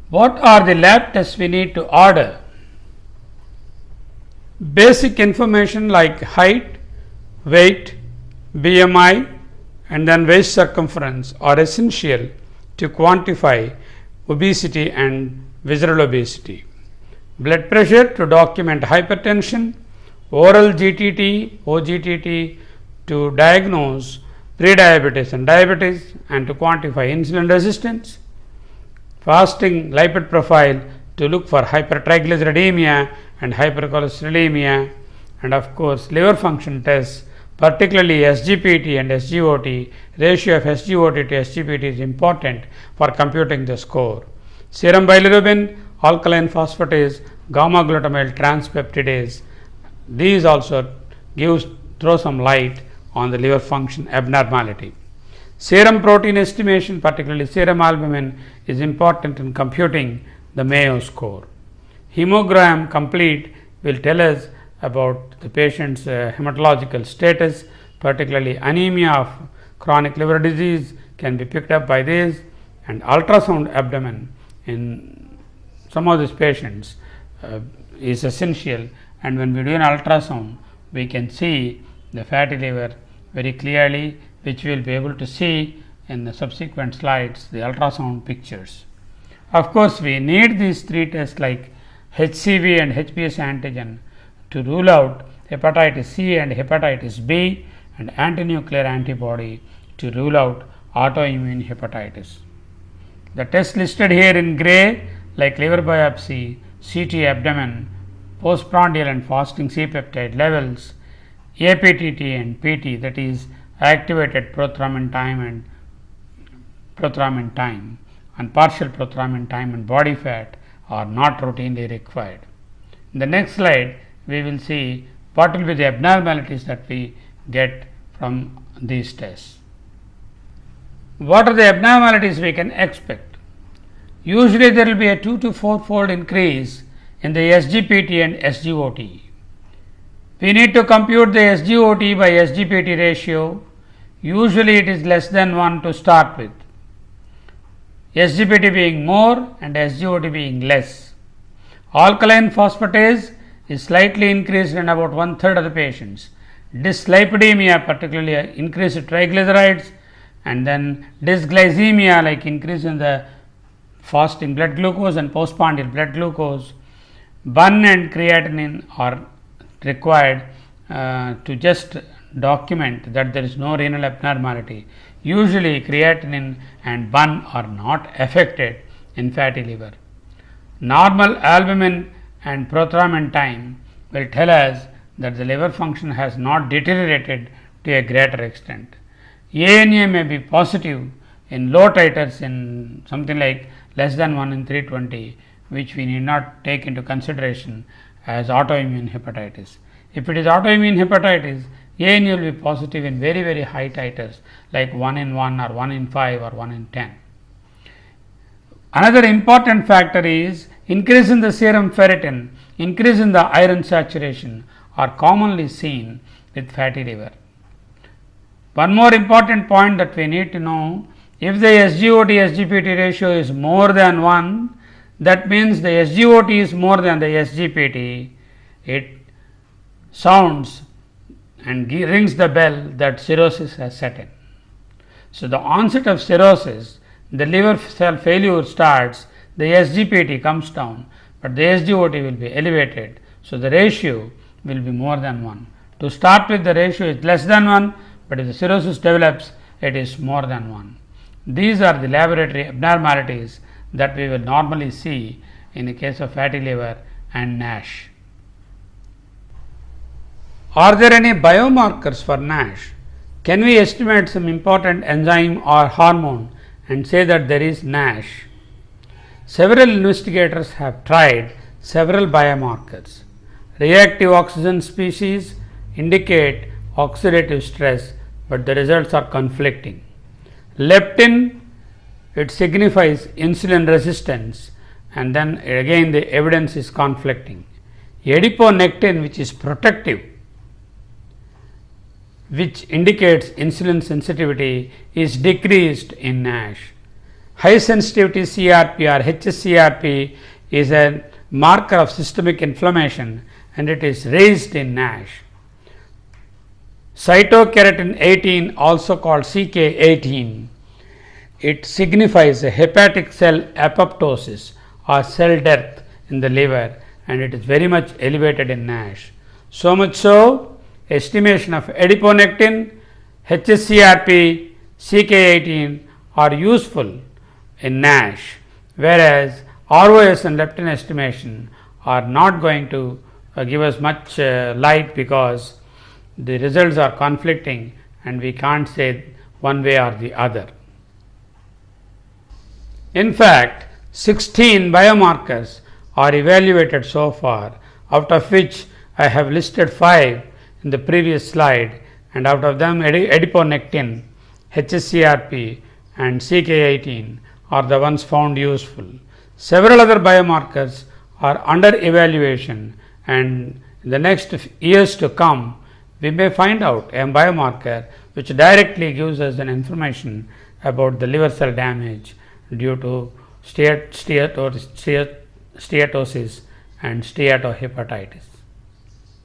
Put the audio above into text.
What are the lab tests we need to order? Basic information like height, weight, BMI and then waist circumference are essential to quantify obesity and visceral obesity. Blood pressure to document hypertension, oral GTT, OGTT to diagnose prediabetes and diabetes and to quantify insulin resistance, fasting lipid profile to look for hypertriglyceridemia and hypercholesterolemia, and of course liver function tests, particularly SGPT and SGOT. Ratio of SGOT to SGPT is important for computing the score. Serum bilirubin, alkaline phosphatase, gamma glutamyl transpeptidase, these also throw some light on the liver function abnormality. Serum protein estimation, particularly serum albumin, is important in computing the Mayo score. Hemogram complete will tell us about the patient's hematological status, particularly anemia of chronic liver disease can be picked up by this, and ultrasound abdomen in some of these patients is essential, and when we do an ultrasound we can see the fatty liver very clearly, which we will be able to see in the subsequent slides, the ultrasound pictures. Of course, we need these three tests like HCV and HBs antigen to rule out hepatitis C and hepatitis B, and antinuclear antibody to rule out autoimmune hepatitis. The tests listed here in gray like liver biopsy, CT abdomen, postprandial and fasting C-peptide levels, APTT and PT, that is activated prothrombin time and partial prothrombin time and body fat are not routinely required. In the next slide, we will see what will be the abnormalities that we get from these tests. What are the abnormalities we can expect? Usually there will be a 2 to 4 fold increase in the SGPT and SGOT. We need to compute the SGOT by SGPT ratio. Usually it is less than 1 to start with, SGPT being more and SGOT being less. Alkaline phosphatase is slightly increased in about 1/3 of the patients. Dyslipidemia, particularly increased triglycerides, and then dysglycemia like increase in the fasting blood glucose and postprandial blood glucose. BUN and creatinine are required to just document that there is no renal abnormality. Usually creatinine and BUN are not affected in fatty liver. Normal albumin and prothrombin time will tell us that the liver function has not deteriorated to a greater extent. ANA may be positive in low titers in something like less than 1 in 320, which we need not take into consideration as autoimmune hepatitis. If it is autoimmune hepatitis, ANA will be positive in very, very high titers like 1 in 1 or 1 in 5 or 1 in 10. Another important factor is increase in the serum ferritin, increase in the iron saturation are commonly seen with fatty liver. One more important point that we need to know, if the SGOT SGPT ratio is more than 1, that means the SGOT is more than the SGPT. It sounds and rings the bell that cirrhosis has set in. So, the onset of cirrhosis, the liver cell failure starts, the SGPT comes down, but the SGOT will be elevated. So, the ratio will be more than 1. To start with, the ratio is less than 1, but if the cirrhosis develops, it is more than 1. These are the laboratory abnormalities that we will normally see in the case of fatty liver and NASH. Are there any biomarkers for NASH? Can we estimate some important enzyme or hormone and say that there is NASH? Several investigators have tried several biomarkers. Reactive oxygen species indicate oxidative stress, but the results are conflicting. Leptin, it signifies insulin resistance, and then again the evidence is conflicting. Adiponectin, which is protective, which indicates insulin sensitivity, is decreased in NASH. High sensitivity CRP or hsCRP is a marker of systemic inflammation and it is raised in NASH. Cytokeratin 18, also called CK18, it signifies a hepatic cell apoptosis or cell death in the liver, and it is very much elevated in NASH. So much so, estimation of adiponectin, hsCRP, CK18 are useful in NASH, whereas ROS and leptin estimation are not going to give us much light because the results are conflicting and we can't say one way or the other. In fact, 16 biomarkers are evaluated so far, out of which I have listed 5 in the previous slide, and out of them adiponectin, hsCRP and CK18 are the ones found useful. Several other biomarkers are under evaluation, and in the next years to come we may find out a biomarker which directly gives us an information about the liver cell damage due to steatosis and steatohepatitis.